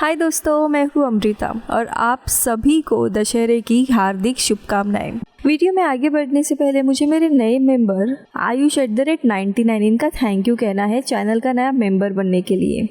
हाय दोस्तों, मैं हूँ अमृता और आप सभी को दशहरे की हार्दिक शुभकामनाएं। वीडियो में आगे बढ़ने से पहले मुझे मेरे नए मेंबर आयुष @99 इनका थैंक यू कहना है चैनल का नया मेंबर बनने के लिए।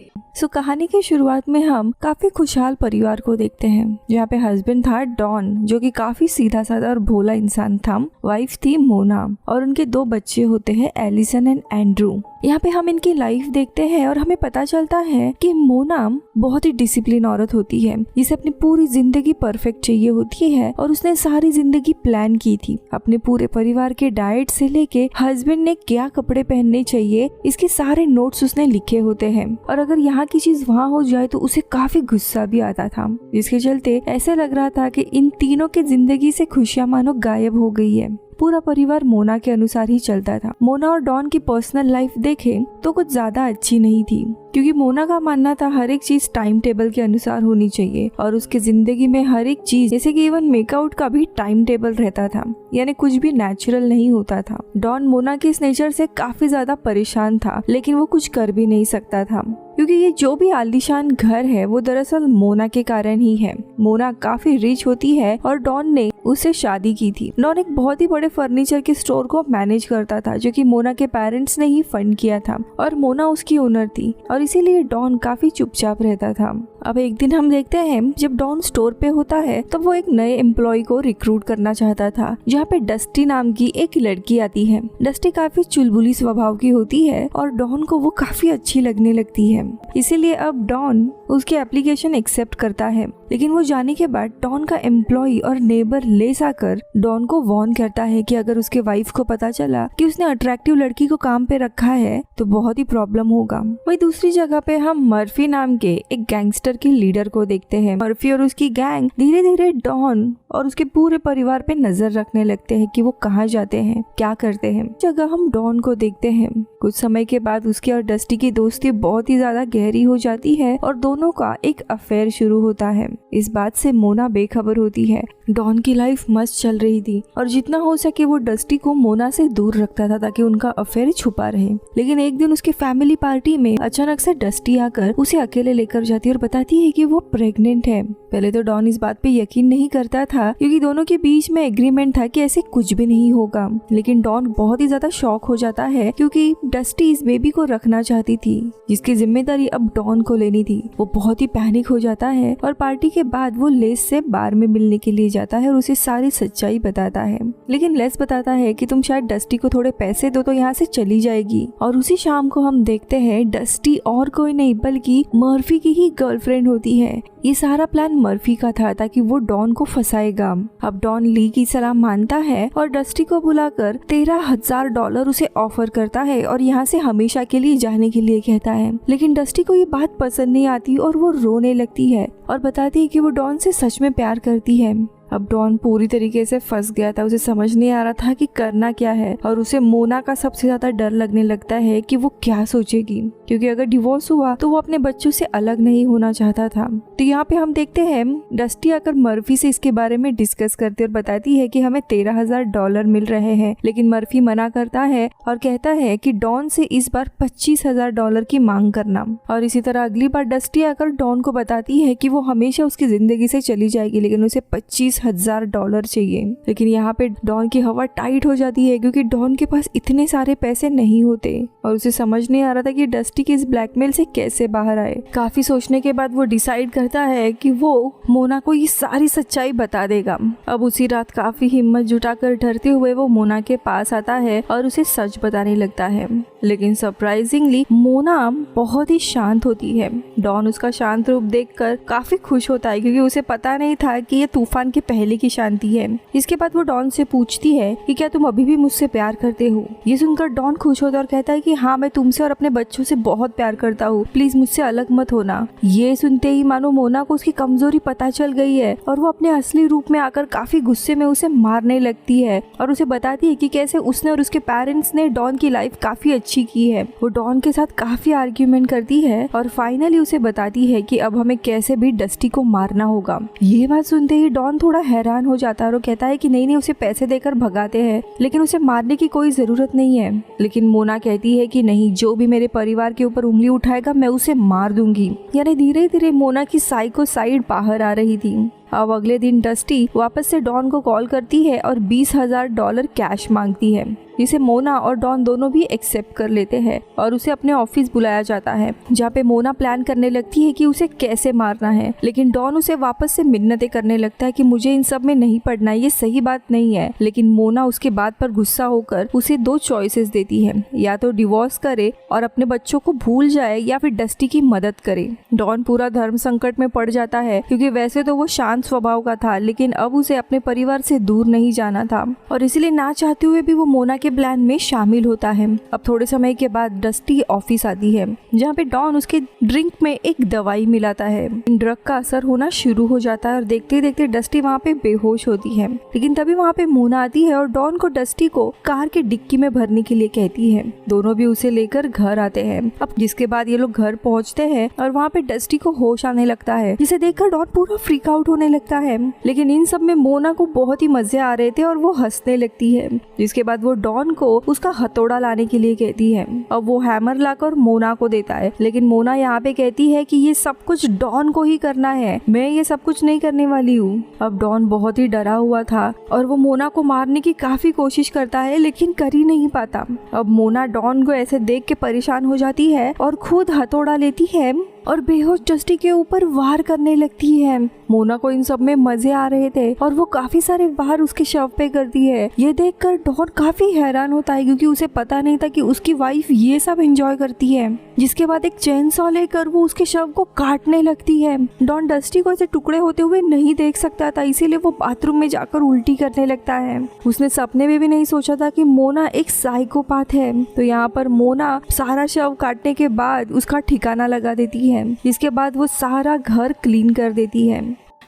कहानी की शुरुआत में हम काफी खुशहाल परिवार को देखते हैं, जहाँ पे हस्बैंड था डॉन, जो कि काफी सीधा साधा और भोला इंसान था। वाइफ थी मोना और उनके 2 बच्चे होते हैं, एलिसन एंड एंड्रू। यहाँ पे हम इनकी लाइफ देखते हैं और हमें पता चलता है कि मोना बहुत ही डिसिप्लिन औरत होती है, जिसे अपनी पूरी जिंदगी परफेक्ट चाहिए होती है और उसने सारी जिंदगी प्लान की थी। अपने पूरे परिवार के डाइट से लेके हस्बैंड ने क्या कपड़े पहनने चाहिए, इसके सारे नोट्स उसने लिखे होते हैं। और अगर यहाँ की चीज वहाँ हो जाए तो उसे काफी गुस्सा भी आता था, जिसके चलते ऐसे लग रहा था कि इन तीनों के जिंदगी से खुशियां मानो गायब हो गई है। पूरा परिवार मोना के अनुसार ही चलता था। मोना और डॉन की पर्सनल लाइफ देखें तो कुछ ज्यादा अच्छी नहीं थी, क्योंकि मोना का मानना था हर एक चीज टाइम टेबल के अनुसार होनी चाहिए और उसके जिंदगी में हर एक चीज, जैसे कि इवन मेकआउट का भी टाइम टेबल रहता था, यानी कुछ भी नेचुरल नहीं होता था। डॉन मोना के इस नेचर से काफी ज्यादा परेशान था, लेकिन वो कुछ कर भी नहीं सकता था, क्योंकि ये जो भी आलीशान घर है वो दरअसल मोना के कारण ही है। मोना काफी रिच होती है और डॉन ने उससे शादी की थी। डॉन एक बहुत ही बड़े फर्नीचर के स्टोर को मैनेज करता था, जो कि मोना के पेरेंट्स ने ही फंड किया था और मोना उसकी ओनर थी, और इसीलिए डॉन काफी चुपचाप रहता था। अब एक दिन हम देखते हैं जब डॉन स्टोर पे होता है तो वो एक नए एम्प्लॉय को रिक्रूट करना चाहता था, जहाँ पे डस्टी नाम की एक लड़की आती है। डस्टी काफी चुलबुली स्वभाव की होती है और डॉन को वो काफी अच्छी लगने लगती है, इसीलिए अब डॉन उसकी एप्लीकेशन एक्सेप्ट करता है। लेकिन वो जाने के बाद डॉन का एम्प्लॉय और नेबर लेस आकर डॉन को वार्न करता है कि अगर उसके वाइफ को पता चला कि उसने अट्रैक्टिव लड़की को काम पे रखा है तो बहुत ही प्रॉब्लम होगा। वही दूसरी जगह पे हम मर्फी नाम के एक गैंगस्टर के लीडर को देखते हैं। मर्फी और उसकी गैंग धीरे धीरे डॉन और उसके पूरे परिवार पे नजर रखने लगते हैं कि वो कहाँ जाते हैं, क्या करते हैं। जगह हम डॉन को देखते हैं। कुछ समय के बाद उसकी और डस्टी की दोस्ती बहुत ही ज्यादा गहरी हो जाती है और दोनों का एक अफेयर शुरू होता है। इस बात से मोना बेखबर होती है। डॉन की लाइफ मस्त चल रही थी और जितना हो सके वो डस्टी को मोना से दूर रखता था ताकि उनका अफेयर छुपा रहे। लेकिन एक दिन उसके फैमिली पार्टी में अचानक से डस्टी आकर उसे अकेले लेकर जाती है और बताती है कि वो प्रेग्नेंट है। पहले तो डॉन इस बात पे यकीन नहीं करता था, क्योंकि दोनों के बीच में एग्रीमेंट था कि ऐसे कुछ भी नहीं होगा। लेकिन डॉन बहुत ही ज्यादा शॉक हो जाता है, क्योंकि डस्टी इस बेबी को रखना चाहती थी, जिसकी जिम्मेदारी अब डॉन को लेनी थी। वो बहुत ही पैनिक हो जाता है और पार्टी के बाद वो लेस से बार में मिलने के लिए जाता है और उसे सारी सच्चाई बताता है। लेकिन लेस बताता है कि तुम शायद डस्टी को थोड़े पैसे दो तो यहाँ से चली जाएगी। और उसी शाम को हम देखते हैं डस्टी और कोई नहीं बल्कि मर्फी की ही गर्लफ्रेंड होती है। ये सारा प्लान मर्फी का था ताकि वो डॉन को फंसाएगा। अब डॉन ली की सलाह मानता है और डस्टी को बुलाकर $13,000 उसे ऑफर करता है और यहाँ से हमेशा के लिए जाने के लिए कहता है। लेकिन डस्टी को ये बात पसंद नहीं आती और वो रोने लगती है और बताती है कि वो डॉन से सच में प्यार करती है। अब डॉन पूरी तरीके से फंस गया था, उसे समझ नहीं आ रहा था कि करना क्या है और उसे मोना का सबसे ज्यादा डर लगने लगता है कि वो क्या सोचेगी, क्योंकि अगर डिवोर्स हुआ तो वो अपने बच्चों से अलग नहीं होना चाहता था। तो यहाँ पे हम देखते हैं डस्टी आकर मर्फी से इसके बारे में डिस्कस करती और बताती है कि हमें $13,000 मिल रहे हैं। लेकिन मर्फी मना करता है और कहता है कि डॉन से इस बार $25,000 की मांग करना। और इसी तरह अगली बार डस्टी आकर डॉन को बताती है कि वो हमेशा उसकी जिंदगी से चली जाएगी, लेकिन उसे $25,000 चाहिए। लेकिन यहाँ पे डॉन की हवा टाइट हो जाती है, क्योंकि डॉन के पास इतने सारे पैसे नहीं होते और उसे समझ नहीं आ रहा था कि डस्टी के इस ब्लैकमेल से कैसे बाहर आए। काफी सोचने के बाद वो डिसाइड करता है कि वो मोना को ये सारी सच्चाई बता देगा। अब उसी रात काफी हिम्मत जुटाकर डरते हुए वो मोना के पास आता है और उसे सच बताने लगता है। लेकिन सरप्राइजिंगली मोना बहुत ही शांत होती है। डॉन उसका शांत रूप देखकर काफी खुश होता है, क्योंकि उसे पता नहीं था कि ये तूफान के पहले की शांति है। इसके बाद वो डॉन से पूछती है कि क्या तुम अभी भी मुझसे प्यार करते हो। ये सुनकर डॉन खुश होता है और कहता है कि हाँ, मैं तुमसे और अपने बच्चों से बहुत प्यार करता हूँ, प्लीज मुझसे अलग मत होना। ये सुनते ही मानो मोना को उसकी कमजोरी पता चल गई है और वो अपने असली रूप में आकर काफी गुस्से में उसे मारने लगती है और उसे बताती है कि कैसे उसने और उसके पेरेंट्स ने डॉन की लाइफ काफी अच्छी की है। वो डॉन के साथ काफी आर्ग्यूमेंट करती है और फाइनली उसे बताती है कि अब हमें कैसे भी डस्टी को मारना होगा। ये बात सुनते ही डॉन थोड़ा हैरान हो जाता है और कहता है कि नहीं, उसे पैसे देकर भगाते हैं, लेकिन उसे मारने की कोई जरूरत नहीं है। लेकिन मोना कहती है कि नहीं, जो भी मेरे परिवार के ऊपर उंगली उठाएगा मैं उसे मार दूंगी। यानी धीरे धीरे मोना की साइको साइड बाहर आ रही थी। अब अगले दिन डस्टी वापस से डॉन को कॉल करती है और $20,000 कैश मांगती है, जिसे मोना और डॉन दोनों भी एक्सेप्ट कर लेते हैं और उसे अपने ऑफिस बुलाया जाता है, जहाँ पे मोना प्लान करने लगती है कि उसे कैसे मारना है। लेकिन डॉन उसे वापस से मिन्नतें करने लगता है कि मुझे इन सब में नहीं पड़ना, ये सही बात नहीं है। लेकिन मोना उसके बात पर गुस्सा होकर उसे 2 चॉइसेस देती है, या तो डिवोर्स करे और अपने बच्चों को भूल जाए या फिर डस्टी की मदद करे। डॉन पूरा धर्म संकट में पड़ जाता है, क्योंकि वैसे तो वो शांत स्वभाव का था, लेकिन अब उसे अपने परिवार से दूर नहीं जाना था और इसलिए ना चाहते हुए भी वो मोना के प्लान में शामिल होता है। अब थोड़े समय के बाद डस्टी ऑफिस आती है, जहाँ पे डॉन उसके ड्रिंक में एक दवाई मिलाता है। ड्रग का असर होना शुरू हो जाता है और देखते देखते डस्टी वहाँ पे बेहोश होती है। लेकिन तभी वहाँ पे मोना आती है और डॉन को डस्टी को कार के डिक्की में भरने के लिए कहती है। दोनों भी उसे लेकर घर आते हैं। अब जिसके बाद ये लोग घर पहुँचते हैं और वहाँ पे डस्टी को होश आने लगता है, जिसे देखकर डॉन पूरा फ्रीक आउट होने लगता है। लेकिन इन सब में मोना को बहुत ही मजे आ रहे थे और वो हंसने लगती है। जिसके बाद वो डॉन को उसका हथौड़ा लाने के लिए कहती है। अब वो हैमर लाकर मोना को देता है, लेकिन मोना यहाँ पे कहती है कि ये सब कुछ डॉन को ही करना है, मैं ये सब कुछ नहीं करने वाली हूँ। अब डॉन बहुत ही डरा हुआ था और वो मोना को मारने की काफी कोशिश करता है, लेकिन कर ही नहीं पाता। अब मोना डॉन को ऐसे देख के परेशान हो जाती है और खुद हथौड़ा लेती है और बेहोश डस्टी के ऊपर वार करने लगती है। मोना को इन सब में मजे आ रहे थे और वो काफी सारे वार उसके शव पे करती है। ये देखकर डॉन काफी हैरान होता है, क्योंकि उसे पता नहीं था कि उसकी वाइफ ये सब एंजॉय करती है। जिसके बाद एक चेन सॉ लेकर वो उसके शव को काटने लगती है। डॉन डस्टी को ऐसे टुकड़े होते हुए नहीं देख सकता था, इसीलिए वो बाथरूम में जाकर उल्टी करने लगता है। उसने सपने में भी नहीं सोचा था कि मोना एक साइकोपाथ है। तो यहाँ पर मोना सारा शव काटने के बाद उसका ठिकाना लगा देती है। इसके बाद वो सारा घर क्लीन कर देती है।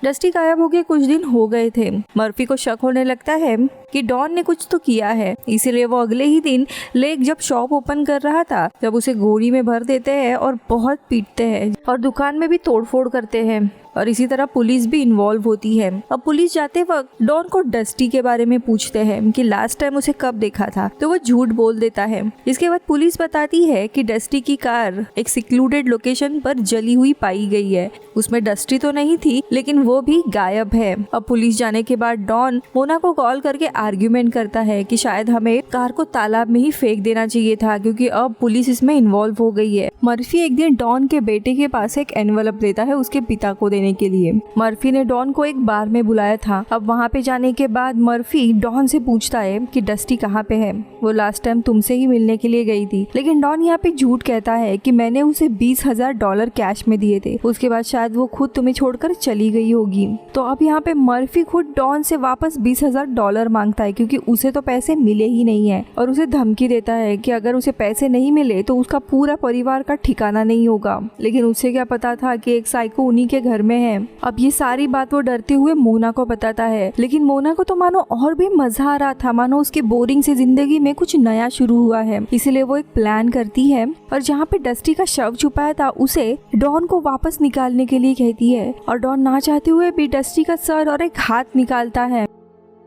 डस्टी गायब होके कुछ दिन हो गए थे। मर्फी को शक होने लगता है कि डॉन ने कुछ तो किया है, इसीलिए वो अगले ही दिन लेक जब शॉप ओपन कर रहा था जब उसे गोली में भर देते हैं और बहुत पीटते हैं और दुकान में भी तोड़फोड़ करते हैं। और इसी तरह पुलिस भी इन्वॉल्व होती है। अब पुलिस जाते वक्त डॉन को डस्टी के बारे में पूछते हैं कि लास्ट टाइम उसे कब देखा था, तो वो झूठ बोल देता है। इसके बाद पुलिस बताती है कि डस्टी की कार एक सिक्लूडेड लोकेशन पर जली हुई पाई गई है। उसमें डस्टी तो नहीं थी, लेकिन वो भी गायब है। अब पुलिस जाने के बाद डॉन मोना को कॉल करके आर्ग्यूमेंट करता है कि शायद हमें कार को तालाब में ही फेंक देना चाहिए था, क्योंकि अब पुलिस इसमें इन्वॉल्व हो गई है। मर्फी एक दिन डॉन के बेटे के पास एक एनवलप देता है उसके पिता को देने के लिए। मर्फी ने डॉन को एक बार में बुलाया था। अब वहाँ पे जाने के बाद मर्फी डॉन से पूछता है कि डस्टी कहाँ पे है, वो लास्ट टाइम तुमसे ही मिलने के लिए गई थी। लेकिन डॉन यहाँ पे झूठ कहता है कि मैंने उसे $20,000 कैश में दिए थे, उसके बाद शायद वो खुद तुम्हें छोड़कर चली गई होगी। तो अब यहाँ पे मर्फी खुद डॉन से वापस $20,000 मांगता है, क्योंकि उसे तो पैसे मिले ही नहीं है और उसे धमकी देता है कि अगर उसे पैसे नहीं मिले तो उसका पूरा परिवार का ठिकाना नहीं होगा। लेकिन उसे क्या पता था कि एक साइको उन्हीं के घर में है। अब ये सारी बात वो डरते हुए मोना को बताता है, लेकिन मोना को तो मानो और भी मजा आ रहा था, मानो उसकी बोरिंग से जिंदगी में कुछ नया शुरू हुआ है। इसीलिए वो एक प्लान करती है और जहाँ पे डस्टी का शव छुपाया था उसे डॉन को वापस निकालने के लिए कहती है और डॉन ना चाहते हुए भी डस्टी का सर और एक हाथ निकालता है।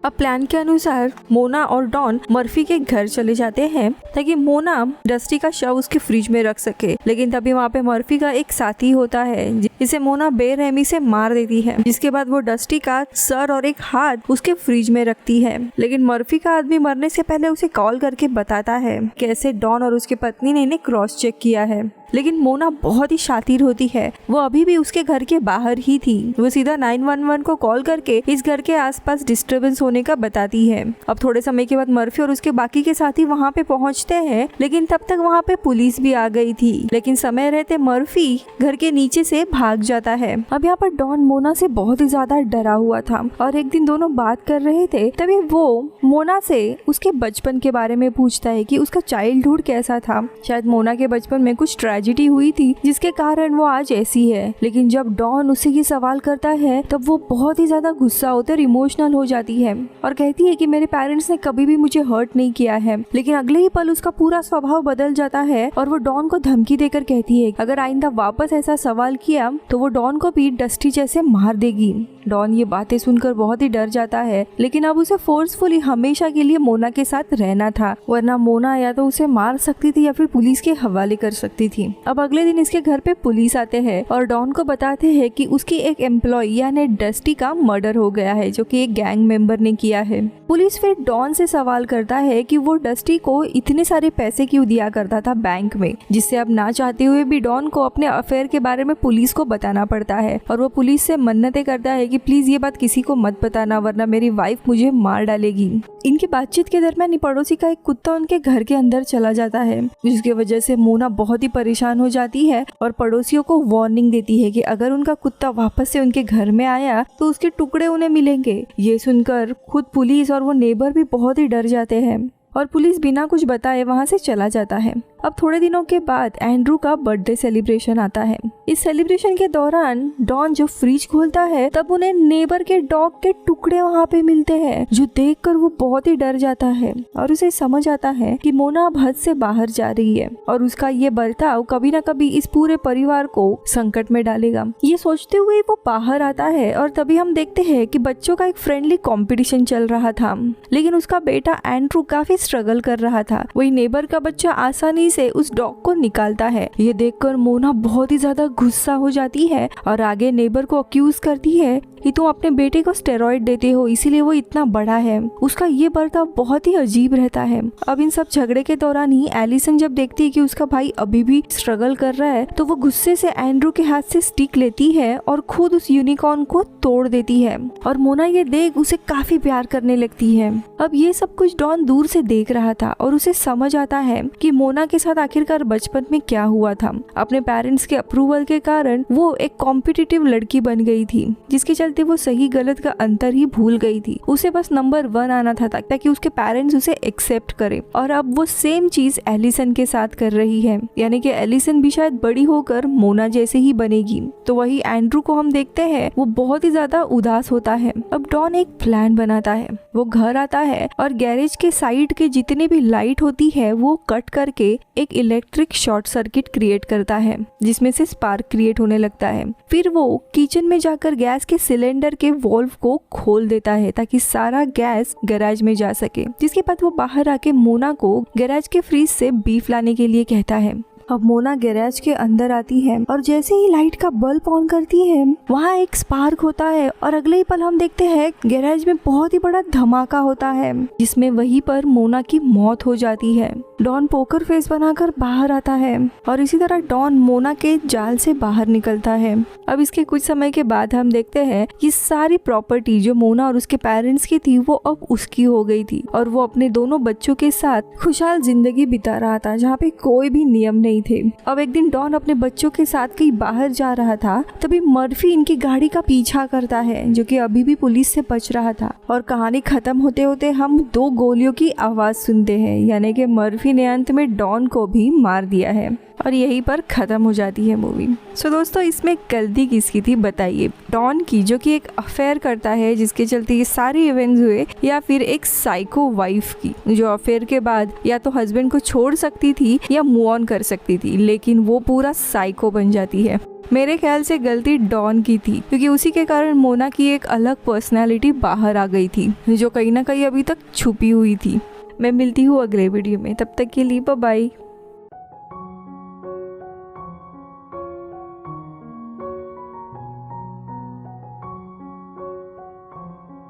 अब प्लान के अनुसार मोना और डॉन मर्फी के घर चले जाते हैं ताकि मोना डस्टी का शव उसके फ्रिज में रख सके। लेकिन तभी वहाँ पे मर्फी का एक साथी होता है जिसे मोना बेरहमी से मार देती है, जिसके बाद वो डस्टी का सर और एक हाथ उसके फ्रिज में रखती है। लेकिन मर्फी का आदमी मरने से पहले उसे कॉल करके बताता है कैसे डॉन और उसकी पत्नी ने इन्हें क्रॉस चेक किया है। लेकिन मोना बहुत ही शातिर होती है, वो अभी भी उसके घर के बाहर ही थी। वो सीधा 911 को कॉल करके इस घर के आसपास डिस्टरबेंस होने का बताती है। अब थोड़े समय के बाद मर्फी और उसके बाकी के साथी वहाँ पे पहुँचते हैं, लेकिन तब तक वहाँ पे पुलिस भी आ गई थी। लेकिन समय रहते मर्फी घर के नीचे से भाग जाता है। अब यहाँ पर डॉन मोना से बहुत ही ज्यादा डरा हुआ था और एक दिन दोनों बात कर रहे थे, तभी वो मोना से उसके बचपन के बारे में पूछता है कि उसका चाइल्डहुड कैसा था। शायद मोना के बचपन में कुछ ट्रेजेडी हुई थी जिसके कारण वो आज ऐसी है। लेकिन जब डॉन उसे ये सवाल करता है तब वो बहुत ही ज्यादा गुस्सा होता है, इमोशनल हो जाती है और कहती है कि मेरे पेरेंट्स ने कभी भी मुझे हर्ट नहीं किया है। लेकिन अगले ही पल उसका पूरा स्वभाव बदल जाता है और वो डॉन को धमकी देकर कहती है अगर आइंदा वापस ऐसा सवाल किया तो वो डॉन को भी डस्टी जैसे मार देगी। डॉन ये बातें सुनकर बहुत ही डर जाता है, लेकिन अब उसे फोर्सफुली हमेशा के लिए मोना के साथ रहना था, वरना मोना या तो उसे मार सकती थी या फिर पुलिस के हवाले कर सकती थी। अब अगले दिन इसके घर पे पुलिस आते हैं और डॉन को बताते हैं कि उसकी एक एम्प्लॉय यानी डस्टी का मर्डर हो गया है जो कि एक गैंग मेंबर ने किया है। पुलिस फिर डॉन से सवाल करता है कि वो डस्टी को इतने सारे पैसे क्यों दिया करता था बैंक में, जिससे अब ना चाहते हुए भी डॉन को अपने अफेयर के बारे में पुलिस को बताना पड़ता है और वो पुलिस से मन्नतें करता है कि प्लीज ये बात किसी को मत बताना वरना मेरी वाइफ मुझे मार डालेगी। इनकी बातचीत के दरमियान पड़ोसी का एक कुत्ता उनके घर के अंदर चला जाता है, जिसकी वजह से मोना बहुत ही परेशान हो जाती है और पड़ोसियों को वार्निंग देती है कि अगर उनका कुत्ता वापस से उनके घर में आया तो उसके टुकड़े उन्हें मिलेंगे। ये सुनकर खुद पुलिस और वो नेबर भी बहुत ही डर जाते हैं और पुलिस बिना कुछ बताए वहां से चला जाता है। अब थोड़े दिनों के बाद एंड्रू का बर्थडे सेलिब्रेशन आता है। इस सेलिब्रेशन के दौरान डॉन जब फ्रिज खोलता है तब उन्हें नेबर के डॉग के टुकड़े वहाँ पे मिलते हैं, जो देखकर वो बहुत ही डर जाता है और उसे समझ आता है कि मोना अब हद से बाहर जा रही है और उसका ये बर्ताव कभी ना कभी इस पूरे परिवार को संकट में डालेगा। ये सोचते हुए वो बाहर आता है और तभी हम देखते हैं कि बच्चों का एक फ्रेंडली कॉम्पिटिशन चल रहा था, लेकिन उसका बेटा एंड्रू काफी स्ट्रगल कर रहा था। वही नेबर का बच्चा आसानी से उस डॉग को निकालता है। ये देखकर मोना बहुत ही ज्यादा गुस्सा हो जाती है और आगे नेबर को अक्यूज करती है कि तुम अपने बेटे को स्टेरॉइड देते हो इसीलिए वो इतना बड़ा है। उसका ये बर्ताव बहुत ही अजीब रहता है। अब इन सब झगड़े के दौरान ही एलिसन जब देखती है कि उसका भाई अभी भी स्ट्रगल कर रहा है तो वो गुस्से से एंड्रू के हाथ से स्टिक लेती है और खुद उस यूनिकॉर्न को तोड़ देती है और मोना ये देख उसे काफी प्यार करने लगती है। अब ये सब कुछ डॉन दूर से देख रहा था और उसे समझ आता है कि मोना के साथ आखिरकार बचपन में क्या हुआ था। अपने पेरेंट्स के अप्रूवल के कारण वो एक कॉम्पिटिटिव लड़की बन गई थी, जिसके चलते वो सही गलत का अंतर ही भूल गई थी। उसे बस नंबर 1 आना था ताकि उसके पेरेंट्स उसे एक्सेप्ट करें और अब वो सेम चीज एलिसन के साथ कर रही है, यानी कि एलिसन भी शायद बड़ी होकर मोना जैसे ही बनेगी। तो वही एंड्रू को हम देखते हैं वो बहुत ही ज्यादा उदास होता है। अब डॉन एक प्लान बनाता है। वो घर आता है और गैरेज के साइड के जितने भी लाइट होती है वो कट करके एक इलेक्ट्रिक शॉर्ट सर्किट क्रिएट करता है, जिसमें से स्पार्क क्रिएट होने लगता है। फिर वो किचन में जाकर गैस के सिलेंडर के वॉल्व को खोल देता है ताकि सारा गैस गैराज में जा सके। जिसके बाद वो बाहर आके मोना को गैराज के फ्रीज से बीफ लाने के लिए कहता है। अब मोना गैराज के अंदर आती है और जैसे ही लाइट का बल्ब ऑन करती है वहाँ एक स्पार्क होता है और अगले ही पल हम देखते हैं गैराज में बहुत ही बड़ा धमाका होता है, जिसमें वहीं पर मोना की मौत हो जाती है। डॉन पोकर फेस बनाकर बाहर आता है और इसी तरह डॉन मोना के जाल से बाहर निकलता है। अब इसके कुछ समय के बाद हम देखते हैं ये सारी प्रॉपर्टी जो मोना और उसके पेरेंट्स की थी वो अब उसकी हो गई थी और वो अपने दोनों बच्चों के साथ खुशहाल जिंदगी बिता रहा था, जहाँ पे कोई भी नियम नहीं थे। अब एक दिन डॉन अपने बच्चों के साथ कहीं बाहर जा रहा था, तभी मर्फी इनकी गाड़ी का पीछा करता है जो कि अभी भी पुलिस से बच रहा था और कहानी खत्म होते होते हम 2 गोलियों की आवाज सुनते हैं, यानी कि मर्फी ने अंत में डॉन को भी मार दिया है और यहीं पर खत्म हो जाती है मूवी। सो दोस्तों, इसमें गलती किसकी थी बताइए? डॉन की जो कि एक अफेयर करता है जिसके चलते ये सारे इवेंट्स हुए, या फिर एक साइको वाइफ की जो अफेयर के बाद या तो हस्बैंड को छोड़ सकती थी या मूव ऑन कर सकती थी, लेकिन वो पूरा साइको बन जाती है। मेरे ख्याल से गलती डॉन की थी, क्योंकि उसी के कारण मोना की एक अलग पर्सनैलिटी बाहर आ गई थी जो कहीं ना कहीं अभी तक छुपी हुई थी। मैं मिलती हूँ अगले वीडियो में, तब तक के लिए बाय बाय।